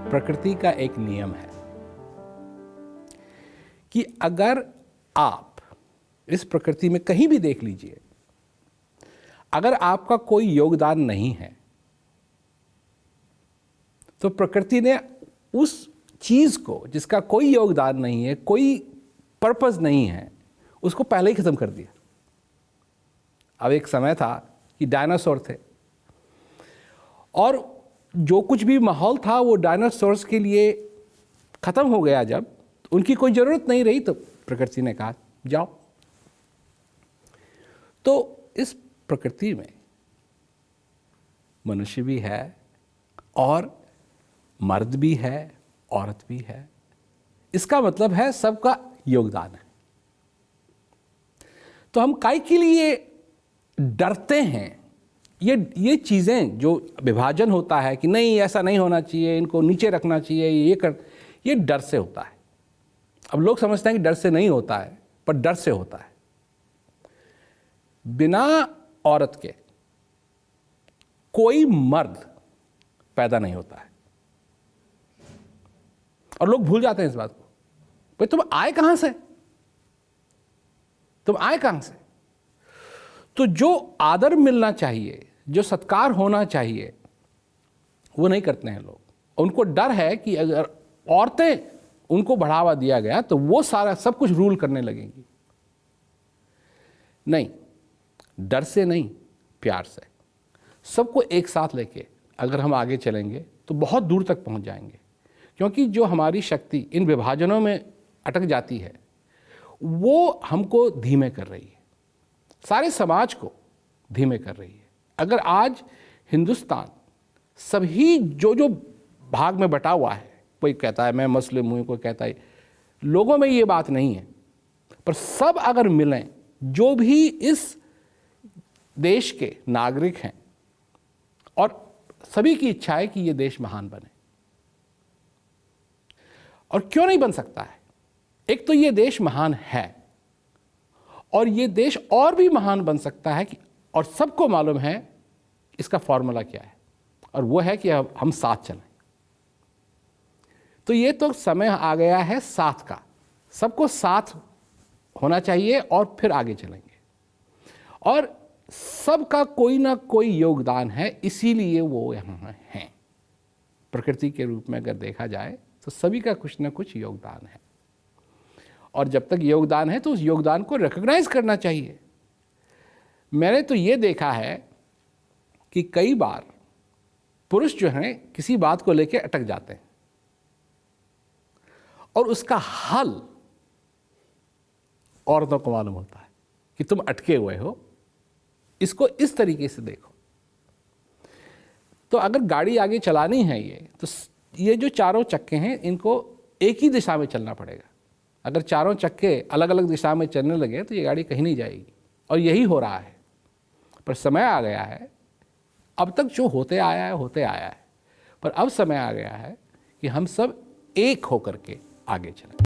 प्रकृति का एक नियम है कि अगर आप इस प्रकृति में कहीं भी देख लीजिए, अगर आपका कोई योगदान नहीं है तो प्रकृति ने उस चीज को जिसका कोई योगदान नहीं है, कोई पर्पस नहीं है, उसको पहले ही खत्म कर दिया। अब एक समय था कि डायनासोर थे और जो कुछ भी माहौल था वो डायनासोर्स के लिए खत्म हो गया। जब उनकी कोई ज़रूरत नहीं रही तो प्रकृति ने कहा जाओ। तो इस प्रकृति में मनुष्य भी है और मर्द भी है, औरत भी है। इसका मतलब है सबका योगदान है। तो हम काहे के लिए डरते हैं? ये चीज़ें जो विभाजन होता है कि नहीं ऐसा नहीं होना चाहिए, इनको नीचे रखना चाहिए, ये डर से होता है। अब लोग समझते हैं कि डर से नहीं होता है, पर डर से होता है। बिना औरत के कोई मर्द पैदा नहीं होता है और लोग भूल जाते हैं इस बात को। भाई तुम आए कहां से? तुम आए कहां से? तो जो आदर मिलना चाहिए, जो सत्कार होना चाहिए, वो नहीं करते हैं लोग। उनको डर है कि अगर औरतें उनको बढ़ावा दिया गया तो वो सारा सब कुछ रूल करने लगेंगी। नहीं, डर से नहीं, प्यार से सबको एक साथ लेके अगर हम आगे चलेंगे तो बहुत दूर तक पहुंच जाएंगे। क्योंकि जो हमारी शक्ति इन विभाजनों में अटक जाती है वो हमको धीमे कर रही है, सारे समाज को धीमे कर रही है। अगर आज हिंदुस्तान सभी जो भाग में बटा हुआ है, कोई कहता है मैं मुस्लिम हूँ, कोई कहता है, लोगों में ये बात नहीं है, पर सब अगर मिलें, जो भी इस देश के नागरिक हैं और सभी की इच्छा है कि ये देश महान बने। और क्यों नहीं बन सकता है? एक तो ये देश महान है और ये देश और भी महान बन सकता है कि, और सबको मालूम है इसका फॉर्मूला क्या है, और वो है कि अब हम साथ चलें। तो ये तो समय आ गया है साथ का, सबको साथ होना चाहिए और फिर आगे चलेंगे। और सबका कोई ना कोई योगदान है, इसीलिए वो यहाँ हैं। प्रकृति के रूप में अगर देखा जाए तो सभी का कुछ ना कुछ योगदान है, और जब तक योगदान है तो उस योगदान को रिकॉग्नाइज करना चाहिए। मैंने तो ये देखा है कि कई बार पुरुष जो हैं किसी बात को लेकर अटक जाते हैं और उसका हल औरतों को मालूम होता है कि तुम अटके हुए हो, इसको इस तरीके से देखो। तो अगर गाड़ी आगे चलानी है तो ये जो चारों चक्के हैं इनको एक ही दिशा में चलना पड़ेगा। अगर चारों चक्के अलग अलग दिशा में चलने लगे तो ये गाड़ी कहीं नहीं जाएगी, और यही हो रहा है। पर समय आ गया है, अब तक जो होते आया है, पर अब समय आ गया है कि हम सब एक होकर के आगे चलें।